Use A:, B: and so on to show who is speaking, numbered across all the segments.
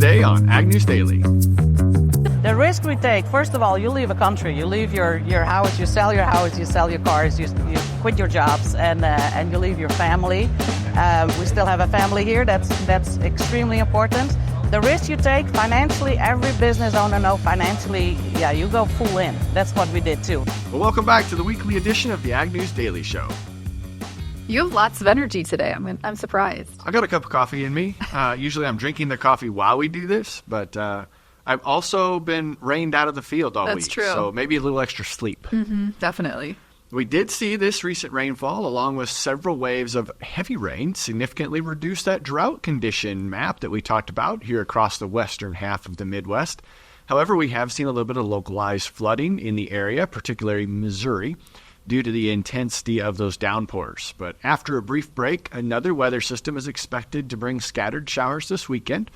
A: today on Ag News Daily.
B: The risk we take, first of all, you leave a country, you leave your house, you sell your house, you sell your cars, you quit your jobs, and you leave your family. We still have a family here. That's extremely important. The risk you take financially, every business owner knows financially, you go full in. That's what we did too.
A: Well, welcome back to the weekly edition of the Ag News Daily Show.
C: You have lots of energy today. I'm surprised.
A: I got a cup of coffee in me. Usually I'm drinking the coffee while we do this, but I've also been rained out of the field all week.
C: That's true.
A: So maybe a little extra sleep.
C: Definitely.
A: We did see this recent rainfall, along with several waves of heavy rain, significantly reduce that drought condition map that we talked about here across the western half of the Midwest. However, we have seen a little bit of localized flooding in the area, particularly Missouri, due to the intensity of those downpours. But after a brief break, another weather system is expected to bring scattered showers this weekend,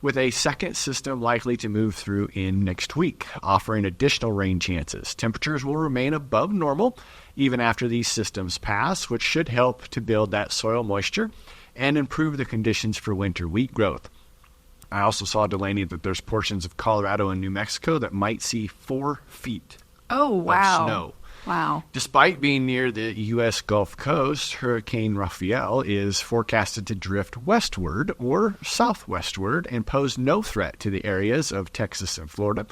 A: with a second system likely to move through in next week, offering additional rain chances. Temperatures will remain above normal even after these systems pass, which should help to build that soil moisture and improve the conditions for winter wheat growth. I also saw, Delaney, that there's portions of Colorado and New Mexico that might see 4 feet of snow.
C: Wow.
A: Despite being near the U.S. Gulf Coast, Hurricane Raphael is forecasted to drift westward or southwestward and pose no threat to the areas of Texas and Florida.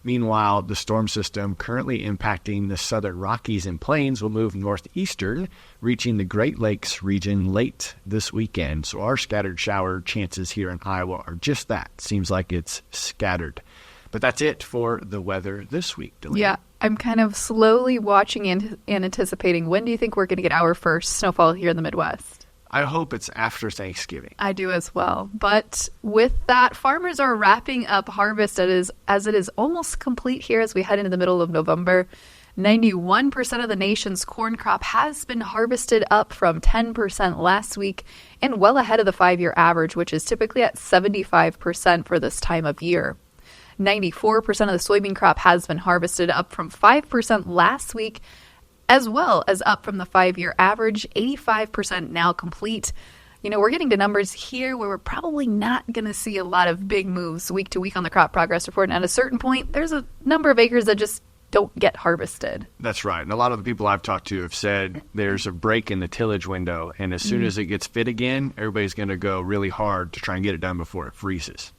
A: Meanwhile, the storm system currently impacting the southern Rockies and Plains will move northeastern, reaching the Great Lakes region late this weekend. So our scattered shower chances here in Iowa are just that. Seems like it's scattered. But that's it for the weather this week, Delaney.
C: Yeah, I'm kind of slowly watching and anticipating. When do you think we're going to get our first snowfall here in the Midwest?
A: I hope it's after Thanksgiving.
C: I do as well. But with that, farmers are wrapping up harvest as it is almost complete here as we head into the middle of November. 91% of the nation's corn crop has been harvested, up from 10% last week and well ahead of the 5-year average, which is typically at 75% for this time of year. 94% of the soybean crop has been harvested, up from 5% last week, as well as up from the 5-year average. 85% now complete. You know, we're getting to numbers here where we're probably not going to see a lot of big moves week to week on the crop progress report. And at a certain point, there's a number of acres that just don't get harvested.
A: That's right. And a lot of the people I've talked to have said there's a break in the tillage window. And as soon as it gets fit again, everybody's going to go really hard to try and get it done before it freezes.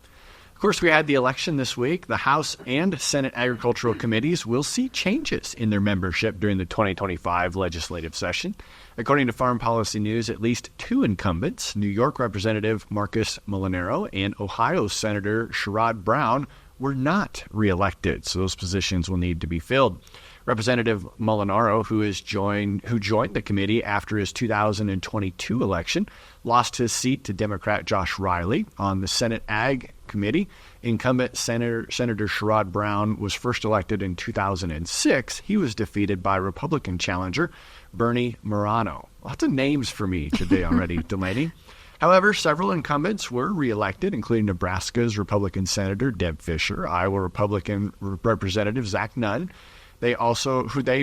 A: Of course, we had the election this week. The House and Senate Agricultural Committees will see changes in their membership during the 2025 legislative session. According to Farm Policy News, at least 2 incumbents, New York Representative Marcus Molinaro and Ohio Senator Sherrod Brown, were not reelected, so those positions will need to be filled. Representative Molinaro, who joined the committee after his 2022 election, lost his seat to Democrat Josh Riley. On the Senate Ag Committee, incumbent Senator Sherrod Brown was first elected in 2006. He was defeated by Republican challenger Bernie Morano. Lots of names for me today already, Delaney. However, several incumbents were reelected, including Nebraska's Republican Senator Deb Fischer, Iowa Republican Representative Zach Nunn. They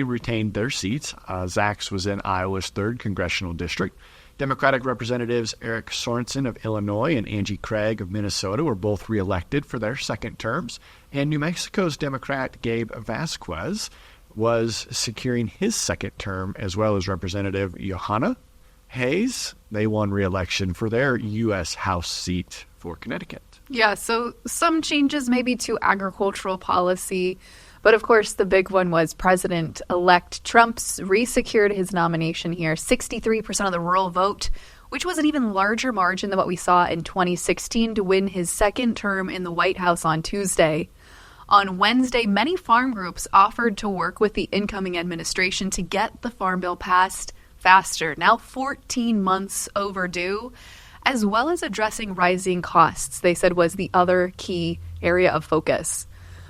A: retained their seats. Zach's was in Iowa's 3rd congressional district. Democratic Representatives Eric Sorensen of Illinois and Angie Craig of Minnesota were both reelected for their second terms. And New Mexico's Democrat Gabe Vasquez was securing his second term, as well as Representative Johanna Hayes. They won re-election for their U.S. House seat for Connecticut.
C: Yeah, so some changes maybe to agricultural policy. But of course, the big one was President-elect Trump's resecured his nomination here. 63% of the rural vote, which was an even larger margin than what we saw in 2016 to win his second term in the White House on Tuesday. On Wednesday, many farm groups offered to work with the incoming administration to get the Farm Bill passed faster, now 14 months overdue, as well as addressing rising costs, they said was the other key area of focus.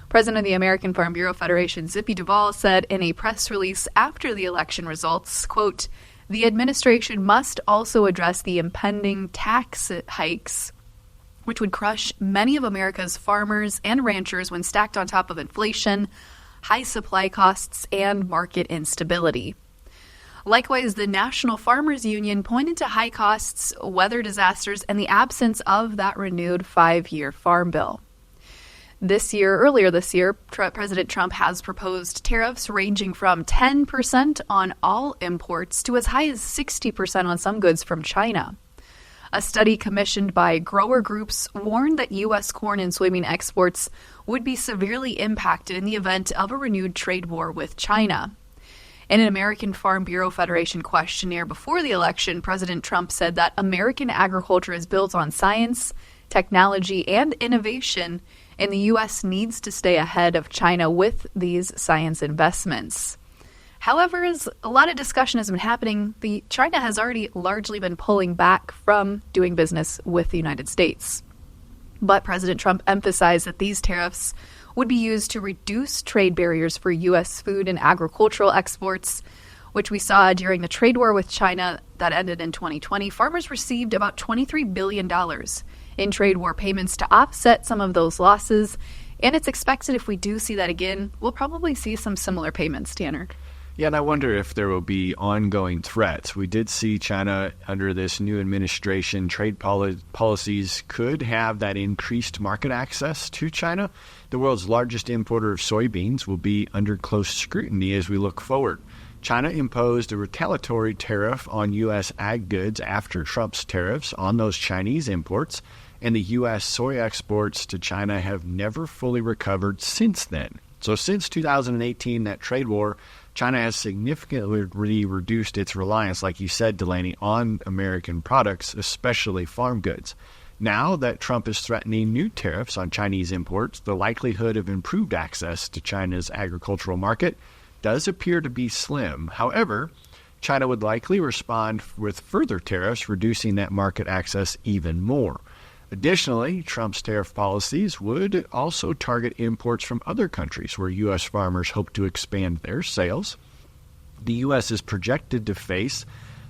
C: President of the American Farm Bureau Federation, Zippy Duvall, said in a press release after the election results, quote, "The administration must also address the impending tax hikes, which would crush many of America's farmers and ranchers when stacked on top of inflation, high supply costs, and market instability." Likewise, the National Farmers Union pointed to high costs, weather disasters, and the absence of that renewed 5-year farm bill. Earlier this year, President Trump has proposed tariffs ranging from 10% on all imports to as high as 60% on some goods from China. A study commissioned by grower groups warned that U.S. corn and soybean exports would be severely impacted in the event of a renewed trade war with China. In an American Farm Bureau Federation questionnaire before the election, President Trump said that American agriculture is built on science, technology, and innovation, and the U.S. needs to stay ahead of China with these science investments. However, as a lot of discussion has been happening, China has already largely been pulling back from doing business with the United States. But President Trump emphasized that these tariffs would be used to reduce trade barriers for U.S. food and agricultural exports, which we saw during the trade war with China that ended in 2020. Farmers received about $23 billion in trade war payments to offset some of those losses, and it's expected if we do see that again, we'll probably see some similar payments, Tanner.
A: Yeah, and I wonder if there will be ongoing threats. We did see China under this new administration, trade policies could have that increased market access to China. The world's largest importer of soybeans will be under close scrutiny as we look forward. China imposed a retaliatory tariff on U.S. ag goods after Trump's tariffs on those Chinese imports, and the U.S. soy exports to China have never fully recovered since then. So since 2018, that trade war, China has significantly reduced its reliance, like you said, Delaney, on American products, especially farm goods. Now that Trump is threatening new tariffs on Chinese imports, the likelihood of improved access to China's agricultural market does appear to be slim. However, China would likely respond with further tariffs, reducing that market access even more. Additionally, Trump's tariff policies would also target imports from other countries where U.S. farmers hope to expand their sales. The U.S. is projected to face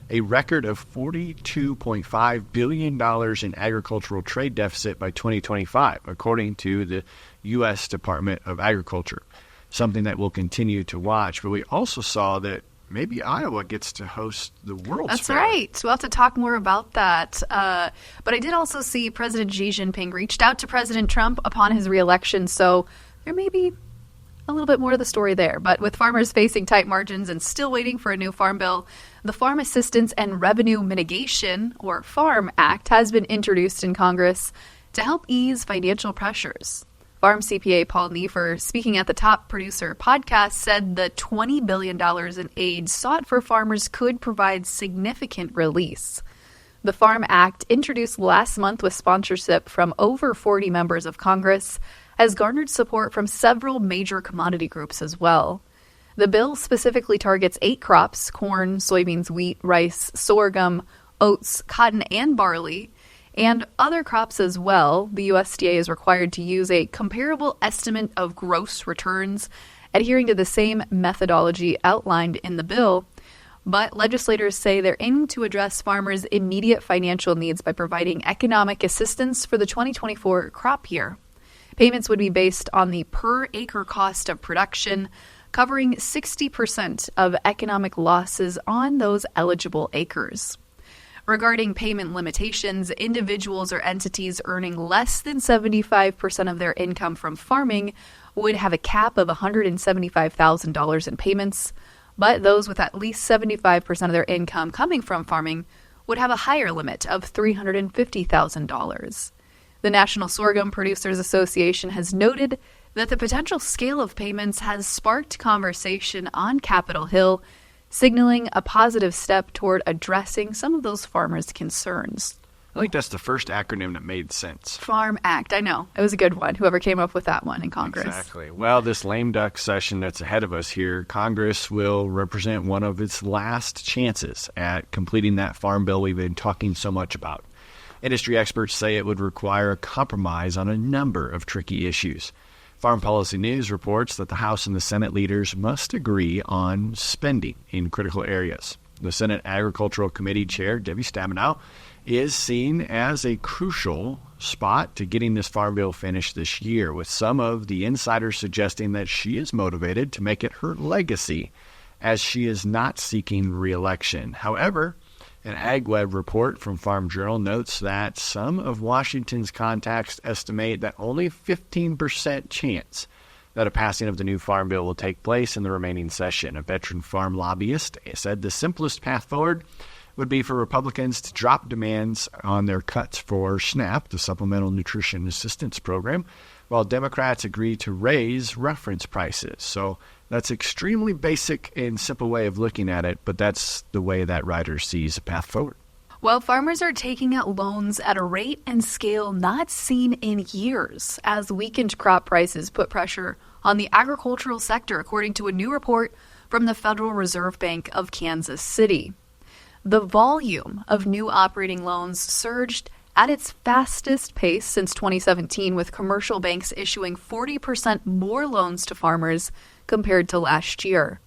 A: a record of $42.5 billion in agricultural trade deficit by 2025, according to the U.S. Department of Agriculture, something that we'll continue to watch. But we also saw that maybe Iowa gets to host the World's
C: That's
A: Fair.
C: right. We'll have to talk more about that. But I did also see President Xi Jinping reached out to President Trump upon his reelection, so there may be a little bit more to the story there. But with farmers facing tight margins and still waiting for a new farm bill, the Farm Assistance and Revenue Mitigation, or FARM Act, has been introduced in Congress to help ease financial pressures. Farm CPA Paul Neiffer, speaking at the Top Producer podcast, said the $20 billion in aid sought for farmers could provide significant release. The FARM Act, introduced last month with sponsorship from over 40 members of Congress, has garnered support from several major commodity groups as well. The bill specifically targets 8 crops: corn, soybeans, wheat, rice, sorghum, oats, cotton, and barley, and other crops as well. The USDA is required to use a comparable estimate of gross returns, adhering to the same methodology outlined in the bill. But legislators say they're aiming to address farmers' immediate financial needs by providing economic assistance for the 2024 crop year. Payments would be based on the per-acre cost of production, covering 60% of economic losses on those eligible acres. Regarding payment limitations, individuals or entities earning less than 75% of their income from farming would have a cap of $175,000 in payments, but those with at least 75% of their income coming from farming would have a higher limit of $350,000. The National Sorghum Producers Association has noted that the potential scale of payments has sparked conversation on Capitol Hill, signaling a positive step toward addressing some of those farmers' concerns.
A: I think that's the first acronym that made sense.
C: Farm Act, I know. It was a good one, whoever came up with that one in Congress.
A: Exactly. Well, this lame duck session that's ahead of us here, Congress will represent one of its last chances at completing that farm bill we've been talking so much about. Industry experts say it would require a compromise on a number of tricky issues. Farm Policy News reports that the House and the Senate leaders must agree on spending in critical areas. The Senate Agricultural Committee Chair, Debbie Stabenow, is seen as a crucial spot to getting this farm bill finished this year, with some of the insiders suggesting that she is motivated to make it her legacy as she is not seeking re-election. However, an AgWeb report from Farm Journal notes that some of Washington's contacts estimate that only 15% chance that a passing of the new farm bill will take place in the remaining session. A veteran farm lobbyist said the simplest path forward would be for Republicans to drop demands on their cuts for SNAP, the Supplemental Nutrition Assistance Program, while Democrats agree to raise reference prices. So that's extremely basic and simple way of looking at it, but that's the way that writer sees a path forward.
C: Well, farmers are taking out loans at a rate and scale not seen in years as weakened crop prices put pressure on the agricultural sector, according to a new report from the Federal Reserve Bank of Kansas City. The volume of new operating loans surged at its fastest pace since 2017, with commercial banks issuing 40% more loans to farmers compared to last year.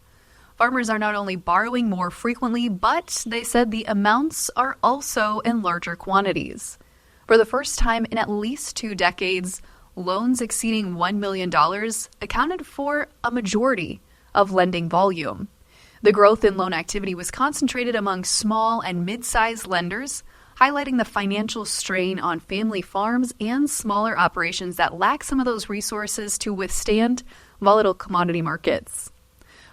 C: Farmers are not only borrowing more frequently, but they said the amounts are also in larger quantities. For the first time in at least 2 decades, loans exceeding $1 million accounted for a majority of lending volume. The growth in loan activity was concentrated among small and mid-sized lenders, highlighting the financial strain on family farms and smaller operations that lack some of those resources to withstand volatile commodity markets.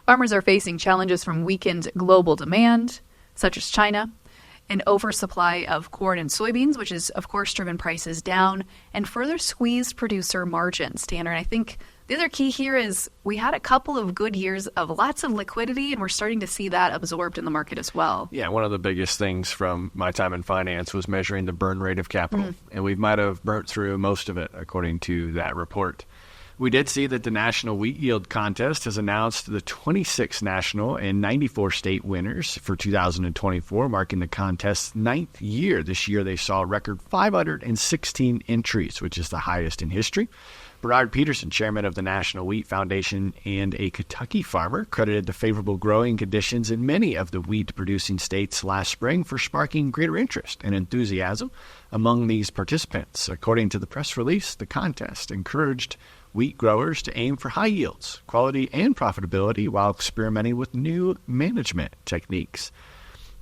C: Farmers are facing challenges from weakened global demand, such as China, an oversupply of corn and soybeans, which has, of course, driven prices down, and further squeezed producer margins. Tanner, and I think the other key here is we had a couple of good years of lots of liquidity, and we're starting to see that absorbed in the market as well.
A: Yeah, one of the biggest things from my time in finance was measuring the burn rate of capital, and we might have burnt through most of it, according to that report. We did see that the National Wheat Yield Contest has announced the 26 national and 94 state winners for 2024, marking the contest's 9th year. This year they saw a record 516 entries, which is the highest in history. Bernard Peterson, chairman of the National Wheat Foundation and a Kentucky farmer, credited the favorable growing conditions in many of the wheat-producing states last spring for sparking greater interest and enthusiasm among these participants. According to the press release, the contest encouraged wheat growers to aim for high yields, quality, and profitability while experimenting with new management techniques.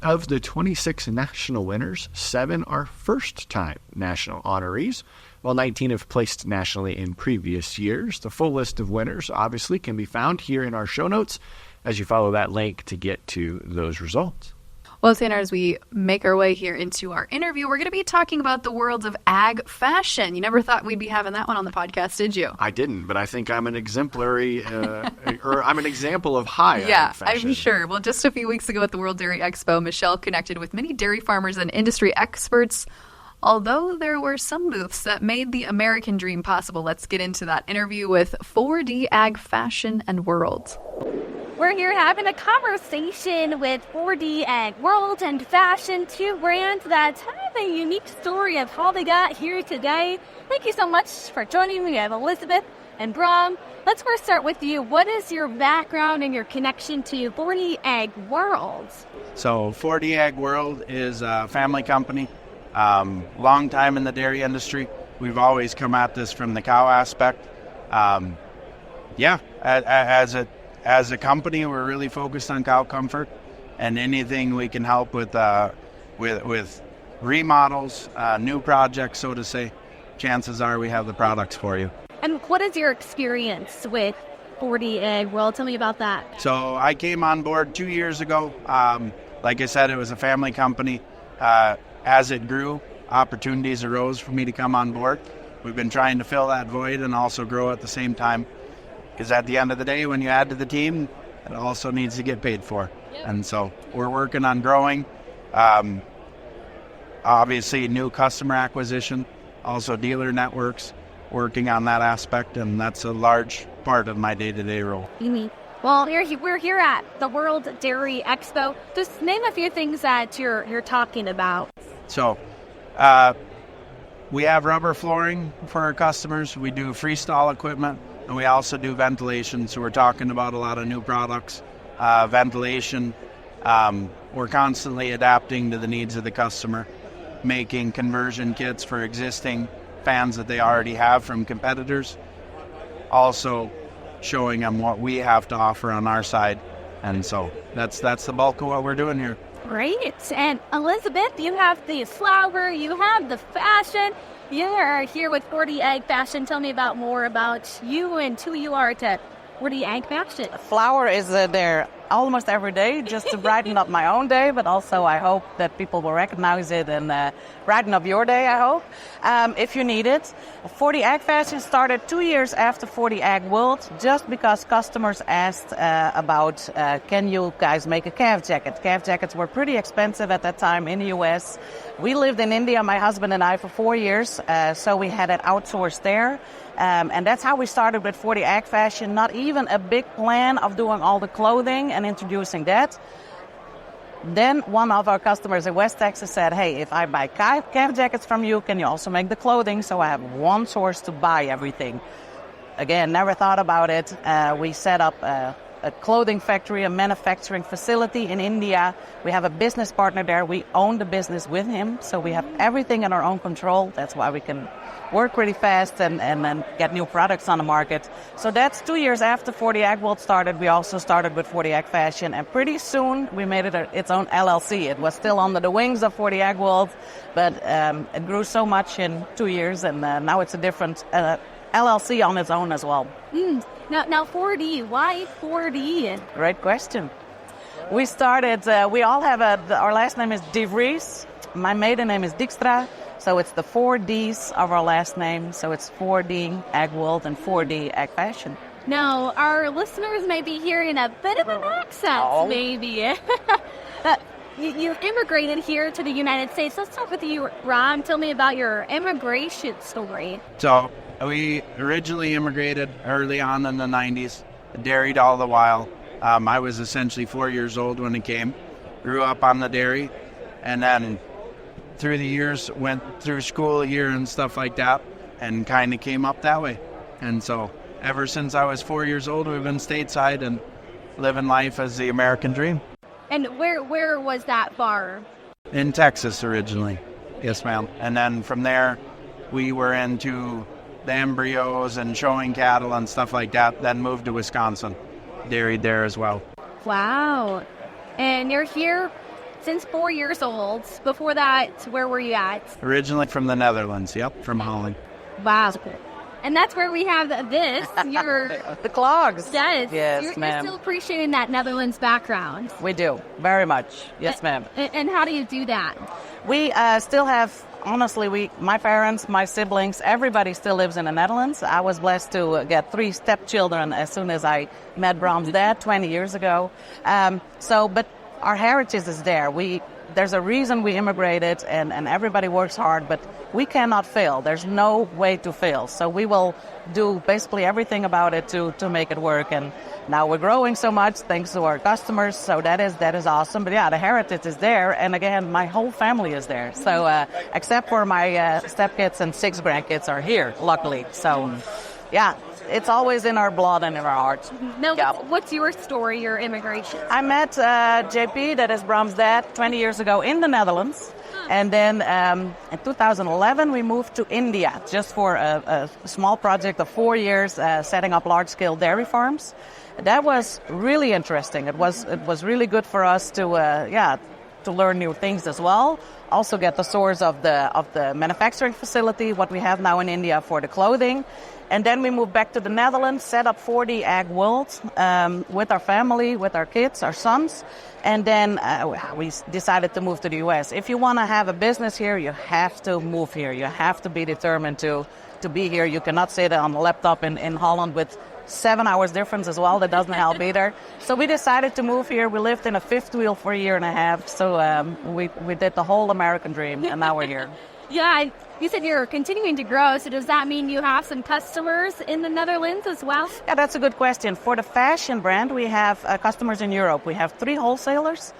A: Of the 26 national winners, 7 are first-time national honorees, while 19 have placed nationally in previous years. The full list of winners obviously can be found here in our show notes as you follow that link to get to those results.
C: Well, Tanner, as we make our way here into our interview, we're going to be talking about the world of ag fashion. You never thought we'd be having that one on the podcast, did you?
A: I didn't, but I think I'm an exemplary, or I'm an example of high ag fashion.
C: Yeah, I'm sure. Well, just a few weeks ago at the World Dairy Expo, Michelle connected with many dairy farmers and industry experts. Although there were some booths that made the American dream possible, let's get into that interview with 4D Ag Fashion and World.
D: We're here having a conversation with 4D Ag World and Fashion, 2 brands that have a unique story of how they got here today. Thank you so much for joining me. We have Elizabeth and Bram. Let's first start with you. What is your background and your connection to 4D Ag World?
E: So 4D Ag World is a family company, long time in the dairy industry. We've always come at this from the cow aspect. As a company, we're really focused on cow comfort, and anything we can help with remodels, new projects, so to say, chances are we have the products for you.
D: And what is your experience with 4D Ag World? Tell me about that.
E: So I came on board 2 years ago. Like I said, it was a family company. As it grew, opportunities arose for me to come on board. We've been trying to fill that void and also grow at the same time. Because at the end of the day, when you add to the team, it also needs to get paid for. Yep. And so we're working on growing. Obviously, new customer acquisition, also dealer networks, working on that aspect, and that's a large part of my day-to-day role.
D: Well, we're here at the World Dairy Expo. Just name a few things that you're talking about.
E: So, we have rubber flooring for our customers. We do freestyle equipment. And we also do ventilation, so we're talking about a lot of new products. Ventilation, we're constantly adapting to the needs of the customer, making conversion kits for existing fans that they already have from competitors. Also showing them what we have to offer on our side And so that's the bulk of what we're doing here.
D: Great. And Elizabeth, you have the flour, you have the fashion. You are here with 40 Ag Fashion. Tell me more about you and who you are at 40 Ag Fashion.
B: Flour is there almost every day just to brighten up my own day, but also I hope that people will recognize it and brighten up your day, I hope, if you need it. 40 Ag Fashion started 2 years after 40 Ag World just because customers asked about can you guys make a calf jacket? Calf jackets were pretty expensive at that time in the U.S. We lived in India, my husband and I, for 4 years, so we had it outsourced there. And that's how we started with 40 Ag Fashion. Not even a big plan of doing all the clothing and introducing that. Then one of our customers in West Texas said, hey, if I buy calf jackets from you, can you also make the clothing? So I have one source to buy everything. Again, never thought about it. We set up a clothing factory, a manufacturing facility in India. We have a business partner there. We own the business with him. So we have everything in our own control. That's why we can work really fast and then get new products on the market. So that's 2 years after 40 Ag World started. We also started with 40 Ag Fashion, and pretty soon we made it its own LLC. It was still under the wings of 40 Ag World, but it grew so much in 2 years, and now it's a different LLC on its own as well.
D: Now 4D, why 4D?
B: Great question. We started, we all have our last name is DeVries. My maiden name is Dykstra. So it's the 4 Ds of our last name. So it's 4D Ag World and 4D Ag Fashion.
D: Now, our listeners may be hearing a bit of an accent, maybe. You've immigrated here to the United States. Let's talk with you, Ron. Tell me about your immigration story.
E: So we originally immigrated early on in the 90s, dairied all the while. I was essentially 4 years old when it came. Grew up on the dairy, and then through the years went through school here and stuff like that, and kind of came up that way. And so ever since I was 4 years old, we've been stateside and living life as the American dream.
D: And where was that bar?
E: In Texas originally. Yes, ma'am. And then from there, we were into the embryos and showing cattle and stuff like that, then moved to Wisconsin. Dairied there as well.
D: Wow. And you're here since 4 years old. Before that, where were you at?
E: Originally from the Netherlands, from Holland.
D: Wow. And that's where we have this.
B: The clogs.
D: Yes.
B: Yes, ma'am.
D: You're still appreciating that Netherlands background.
B: We do, very much. Yes, ma'am.
D: And how do you do that?
B: We still have, honestly, my parents, my siblings, everybody still lives in the Netherlands. I was blessed to get 3 stepchildren as soon as I met Bram's dad 20 years ago. But our heritage is there. There's a reason we immigrated, and everybody works hard, but we cannot fail. There's no way to fail. So we will do basically everything about it to make it work. And now we're growing so much thanks to our customers. So that is awesome. But yeah, the heritage is there. And again, my whole family is there. So except for my stepkids and 6 grandkids are here, luckily. So yeah, it's always in our blood and in our hearts.
D: Now, what's your story, your immigration?
B: I met JP, that is Bram's dad, 20 years ago in the Netherlands. And then in 2011, we moved to India just for a small project of 4 years, setting up large-scale dairy farms. That was really interesting. It was really good for us to learn new things as well. Also get the source of the manufacturing facility, what we have now in India for the clothing. And then we moved back to the Netherlands, set up 40 Ag World with our family, with our kids, our sons. And then we decided to move to the U.S. If you want to have a business here, you have to move here. You have to be determined to be here. You cannot sit on a laptop in Holland with 7 hours difference as well. That doesn't help either. So we decided to move here. We lived in a fifth wheel for a year and a half. So we did the whole American dream, and now we're here.
D: Yeah, you said you're continuing to grow. So does that mean you have some customers in the Netherlands as well?
B: Yeah, that's a good question. For the fashion brand, we have customers in Europe. We have 3 wholesalers.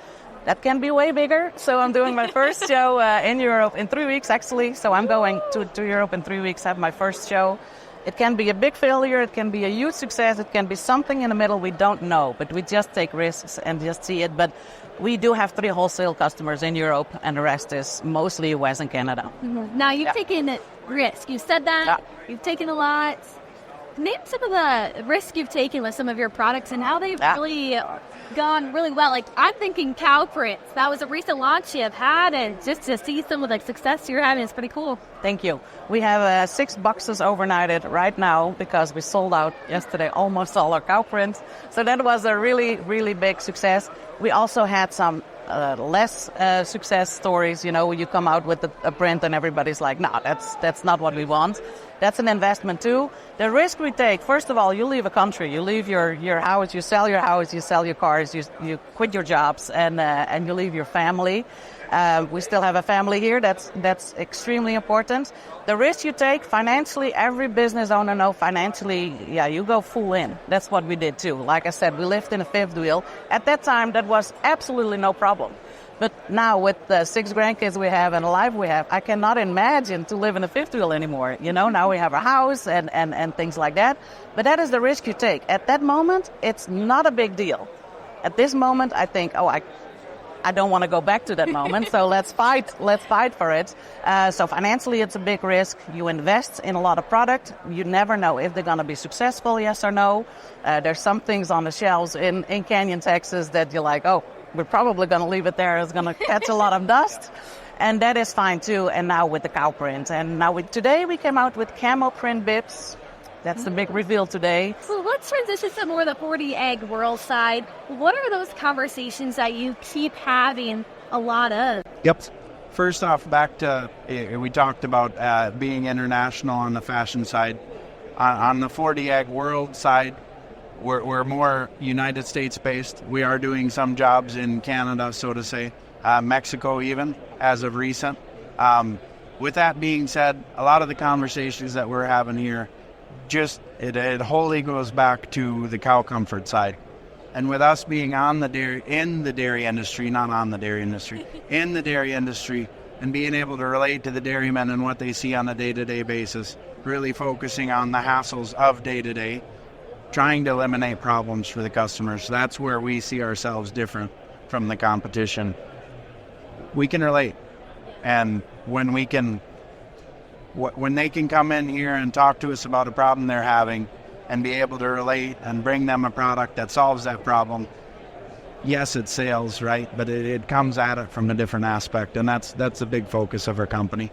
B: That can be way bigger. So I'm doing my first show in Europe in 3 weeks, actually. So I'm going to Europe in 3 weeks, have my first show. It can be a big failure. It can be a huge success. It can be something in the middle. We don't know, but we just take risks and just see it. But we do have 3 wholesale customers in Europe, and the rest is mostly US and Canada.
D: Mm-hmm. Now, you've taken a risk. You said that. Yeah. You've taken a lot. Name some of the risks you've taken with some of your products and how they've really gone really well. Like, I'm thinking cow prints. That was a recent launch you've had, and just to see some of the success you're having is pretty cool.
B: Thank you. We have 6 boxes overnighted right now because we sold out yesterday almost all our cow prints. So that was a really, really big success. We also had some less success stories. You know, you come out with a print and everybody's like, no, that's not what we want. That's an investment too. The risk we take, first of all, you leave a country, you leave your house, you sell your house, you sell your cars, you quit your jobs, and you leave your family. We still have a family here. That's extremely important. The risk you take financially, every business owner knows financially, you go full in. That's what we did too. Like I said, we lived in a fifth wheel. At that time, that was absolutely no problem. But now with the 6 grandkids we have and a life we have, I cannot imagine to live in a fifth wheel anymore. You know, now we have a house and things like that. But that is the risk you take. At that moment, it's not a big deal. At this moment, I think, I don't want to go back to that moment, so let's fight for it. So financially, it's a big risk. You invest in a lot of product. You never know if they're going to be successful, yes or no. There's some things on the shelves in Canyon, Texas that you're like, we're probably going to leave it there. It's going to catch a lot of dust. And that is fine too. And now with the cow print. And now today we came out with camel print bibs. That's the big reveal today.
D: So let's transition to more of the 40 egg world side. What are those conversations that you keep having a lot of?
E: Yep. First off, back to, we talked about being international on the fashion side. On the 40 egg world side, we're more United States based. We are doing some jobs in Canada, so to say, Mexico even, as of recent. With that being said, a lot of the conversations that we're having here, it wholly goes back to the cow comfort side. And with us being in the dairy industry, not on the dairy industry, in the dairy industry, and being able to relate to the dairymen and what they see on a day-to-day basis, really focusing on the hassles of day-to-day, trying to eliminate problems for the customers. That's where we see ourselves different from the competition. We can relate. And when they can come in here and talk to us about a problem they're having and be able to relate and bring them a product that solves that problem, yes, it's sales, right? But it comes at it from a different aspect, and that's a big focus of our company.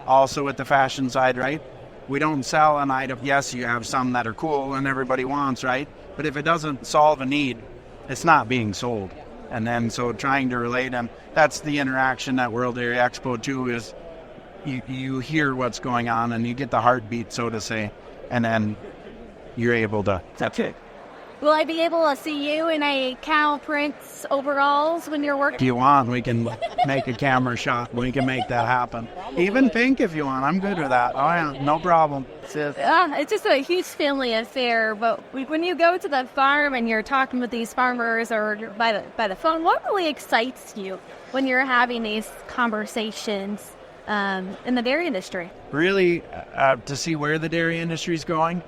E: Also with the fashion side, right? We don't sell an item. Yes, you have some that are cool and everybody wants, right? But if it doesn't solve a need, it's not being sold. And then so trying to relate, and that's the interaction at World Dairy Expo too, is you hear what's going on and you get the heartbeat, so to say, and then you're able to. That's it.
D: Will I be able to see you in a cow prints overalls when you're working?
E: If you want, we can make a camera shot. We can make that happen. Even pink if you want. I'm good with that. Oh, yeah, no problem.
D: It's just a huge family affair. But when you go to the farm and you're talking with these farmers or by the phone, what really excites you when you're having these conversations in the dairy industry?
E: Really, to see where the dairy industry is going.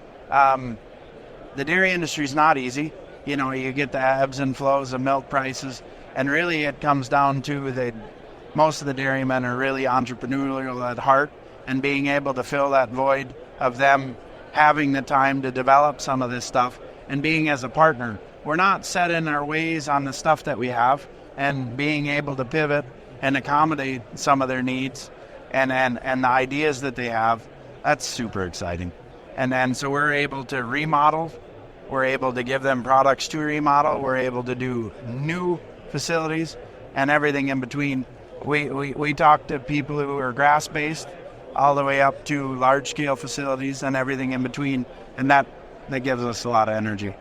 E: The dairy industry is not easy. You know, you get the ebbs and flows of milk prices, and really it comes down to most of the dairymen are really entrepreneurial at heart, and being able to fill that void of them having the time to develop some of this stuff and being as a partner. We're not set in our ways on the stuff that we have, and being able to pivot and accommodate some of their needs and the ideas that they have. That's super exciting. And then so we're able to remodel, we're able to give them products to remodel, we're able to do new facilities and everything in between. We talk to people who are grass-based all the way up to large-scale facilities and everything in between, and that gives us a lot of energy.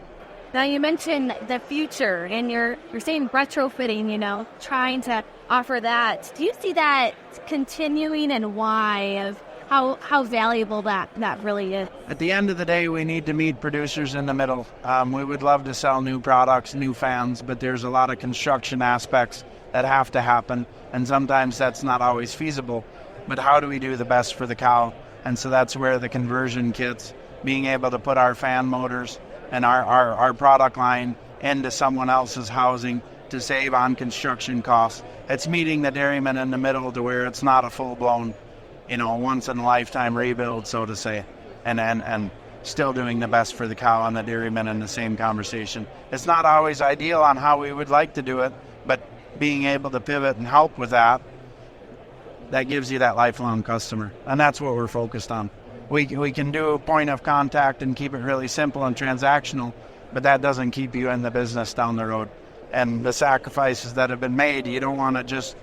D: Now you mentioned the future, and you're saying retrofitting, you know, trying to offer that. Do you see that continuing, and why? Of how valuable that really is?
E: At the end of the day, we need to meet producers in the middle. We would love to sell new products, new fans, but there's a lot of construction aspects that have to happen, and sometimes that's not always feasible. But how do we do the best for the cow? And so that's where the conversion kits, being able to put our fan motors and our product line into someone else's housing to save on construction costs. It's meeting the dairyman in the middle to where it's not a full-blown, once-in-a-lifetime rebuild, so to say. And still doing the best for the cow and the dairyman in the same conversation. It's not always ideal on how we would like to do it, but being able to pivot and help with that gives you that lifelong customer. And that's what we're focused on. We can do a point of contact and keep it really simple and transactional, but that doesn't keep you in the business down the road. And the sacrifices that have been made, you don't want to just,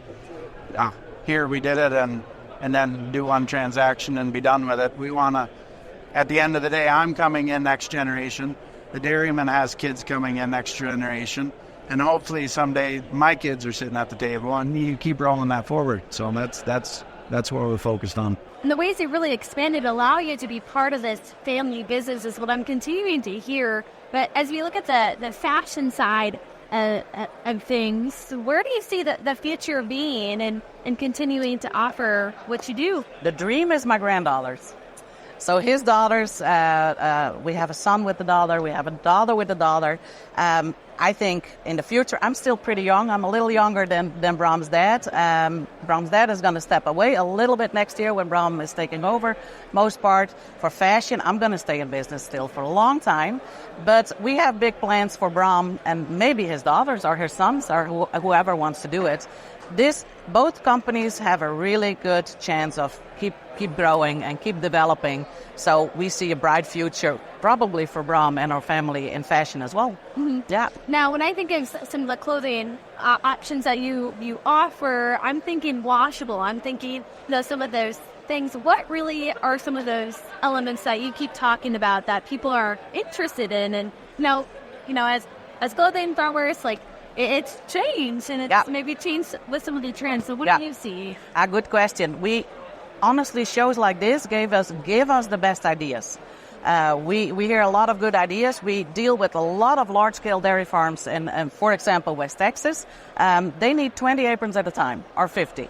E: here we did it and then do one transaction and be done with it. We want to, at the end of the day, I'm coming in next generation. The dairyman has kids coming in next generation. And hopefully someday my kids are sitting at the table, and you keep rolling that forward. So that's what we're focused on.
D: And the ways you really expanded allow you to be part of this family business is what I'm continuing to hear. But as we look at the fashion side of things, where do you see the future being and continuing to offer what you do?
B: The dream is my granddaughters. So his daughters, we have a son with a daughter, we have a daughter with a daughter. I think in the future, I'm still pretty young. I'm a little younger than Bram's dad. Bram's dad is going to step away a little bit next year when Bram is taking over. Most part for fashion, I'm going to stay in business still for a long time. But we have big plans for Bram and maybe his daughters or his sons or whoever wants to do it. Both companies have a really good chance of keep growing and keep developing. So we see a bright future probably for Bram and our family in fashion as well.
D: Mm-hmm.
B: Yeah.
D: Now, when I think of some of the clothing options that you offer, I'm thinking washable. I'm thinking some of those things. What really are some of those elements that you keep talking about that people are interested in? And as clothing growers, like, it's changed, and it's maybe changed with some of the trends. So what do you see?
B: A good question. Honestly, shows like this give us the best ideas. We hear a lot of good ideas. We deal with a lot of large-scale dairy farms in, for example, West Texas. They need 20 aprons at a time, or 50.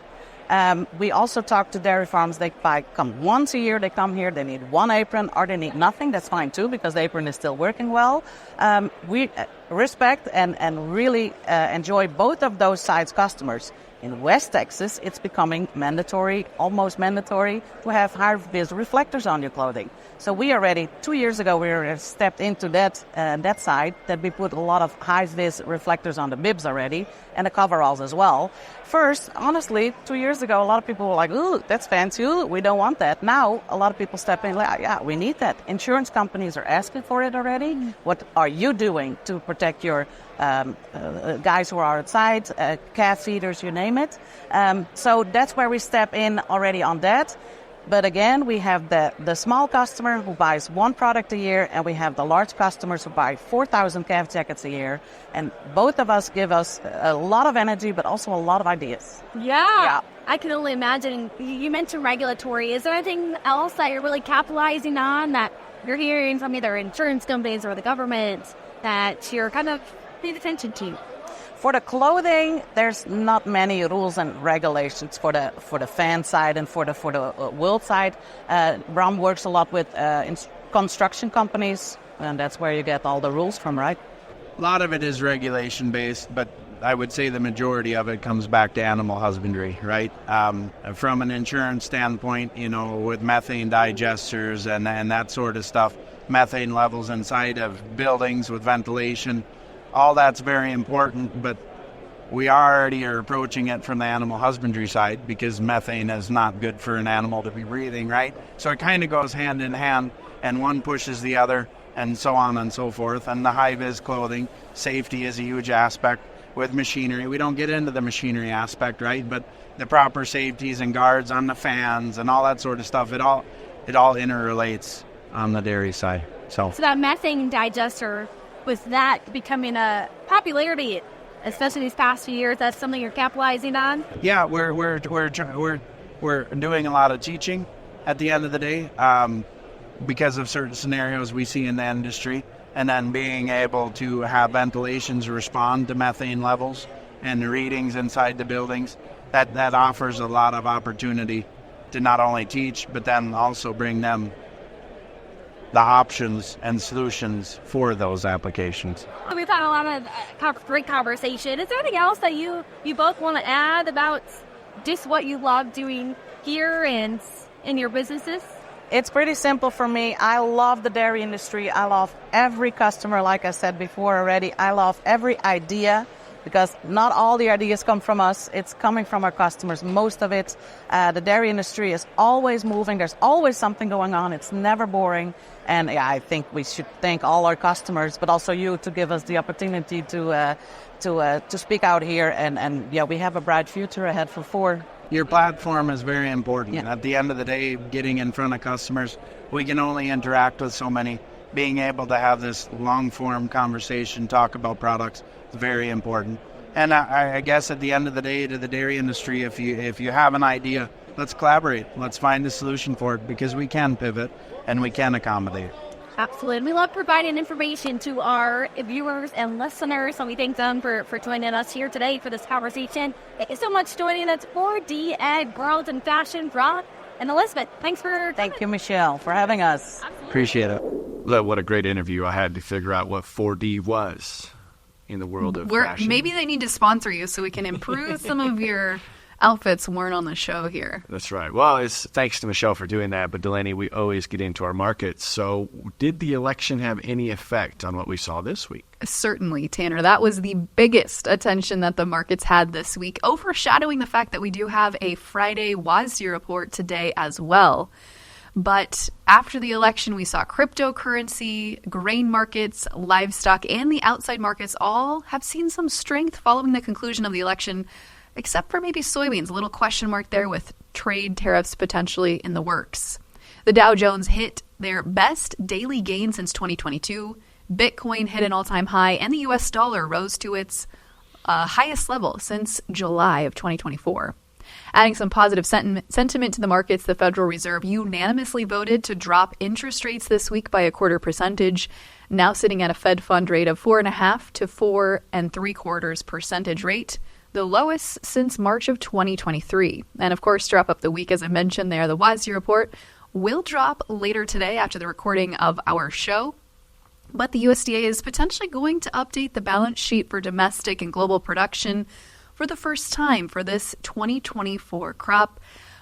B: We also talk to dairy farms. They come once a year. They come here. They need one apron, or they need nothing. That's fine too, because the apron is still working well. We respect and really enjoy both of those sides customers. In West Texas, it's becoming mandatory, almost mandatory, to have high-vis reflectors on your clothing. So we already, 2 years ago, we stepped into that side, that we put a lot of high-vis reflectors on the bibs already, and the coveralls as well. First, honestly, 2 years ago, a lot of people were like, ooh, that's fancy, ooh, we don't want that. Now, a lot of people step in, like, yeah, we need that. Insurance companies are asking for it already. What are you doing to protect your guys who are outside, calf feeders, you name it. So that's where we step in already on that. But again, we have the small customer who buys one product a year, and we have the large customers who buy 4,000 calf jackets a year. And both of us give us a lot of energy, but also a lot of ideas.
D: Yeah. I can only imagine. You mentioned regulatory. Is there anything else that you're really capitalizing on that you're hearing from either insurance companies or the government that you're kind of paying attention to?
B: For the clothing, there's not many rules and regulations for the fan side and for the wool side. Bram works a lot with construction companies, and that's where you get all the rules from, right?
E: A lot of it is regulation based, but I would say the majority of it comes back to animal husbandry, right? From an insurance standpoint, with methane digesters and that sort of stuff, methane levels inside of buildings with ventilation, all that's very important, but we already are approaching it from the animal husbandry side because methane is not good for an animal to be breathing, right? So it kind of goes hand in hand, and one pushes the other, and so on and so forth. And the high-vis clothing, safety is a huge aspect with machinery. We don't get into the machinery aspect, right? But the proper safeties and guards on the fans and all that sort of stuff, it all interrelates on the dairy side. So
D: that methane digester, with that becoming a popularity, especially these past few years, that's something you're capitalizing on?
E: Yeah, we're doing a lot of teaching at the end of the day because of certain scenarios we see in the industry, and then being able to have ventilations respond to methane levels and the readings inside the buildings. That offers a lot of opportunity to not only teach, but then also bring them the options and solutions for those applications.
D: We've had a lot of great conversation. Is there anything else that you both want to add about just what you love doing here and in your businesses?
B: It's pretty simple for me. I love the dairy industry. I love every customer, like I said before already. I love every idea, because not all the ideas come from us. It's coming from our customers, most of it. The dairy industry is always moving. There's always something going on. It's never boring. And yeah, I think we should thank all our customers, but also you, to give us the opportunity to speak out here. And yeah, we have a bright future ahead for Ford.
E: Your platform is very important.
B: Yeah.
E: At the end of the day, getting in front of customers, we can only interact with so many. Being able to have this long-form conversation, talk about products, is very important. And I guess at the end of the day, to the dairy industry, if you have an idea, let's collaborate. Let's find a solution for it, because we can pivot and we can accommodate.
D: Absolutely. We love providing information to our viewers and listeners, so we thank them for joining us here today for this conversation. Thank you so much for joining us for Ag World and Fashion. Bram and Elizabeth, thanks for coming.
B: Thank you, Michelle, for having us.
E: Appreciate it.
A: What a great interview. I had to figure out what 4D was in the world of fashion.
C: Maybe they need to sponsor you so we can improve some of your outfits worn on the show here.
A: That's right. Well, it's thanks to Michelle for doing that. But Delaney, we always get into our markets. So did the election have any effect on what we saw this week?
C: Certainly, Tanner. That was the biggest attention that the markets had this week, overshadowing the fact that we do have a Friday WASDE report today as well. But after the election, we saw cryptocurrency, grain markets, livestock, and the outside markets all have seen some strength following the conclusion of the election, except for maybe soybeans. A little question mark there with trade tariffs potentially in the works. The Dow Jones hit their best daily gain since 2022. Bitcoin hit an all-time high, and the U.S. dollar rose to its highest level since July of 2024. Adding some positive sentiment to the markets, the Federal Reserve unanimously voted to drop interest rates this week by 0.25%, now sitting at a Fed fund rate of 4.5 to 4.75% rate, the lowest since March of 2023. And of course, to wrap up the week, as I mentioned there, the WASDE report will drop later today after the recording of our show. But the USDA is potentially going to update the balance sheet for domestic and global production for the first time for this 2024 crop.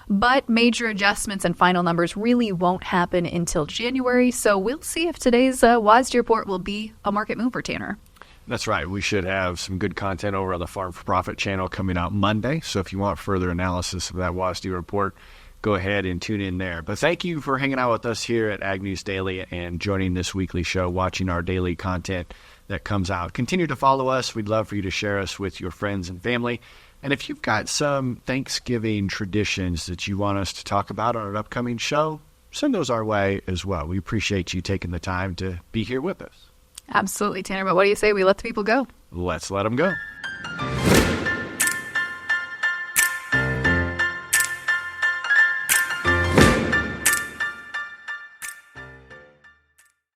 C: But major adjustments and final numbers really won't happen until January. So we'll see if today's WASDE report will be a market mover, Tanner.
A: That's right. We should have some good content over on the Farm for Profit channel coming out Monday. So if you want further analysis of that WASDE report, go ahead and tune in there. But thank you for hanging out with us here at Ag News Daily and joining this weekly show, watching our daily content that comes out. Continue to follow us. We'd love for you to share us with your friends and family. And if you've got some Thanksgiving traditions that you want us to talk about on an upcoming show, send those our way as well. We appreciate you taking the time to be here with us.
C: Absolutely, Tanner. But what do you say we let the people go?
A: Let's let them go.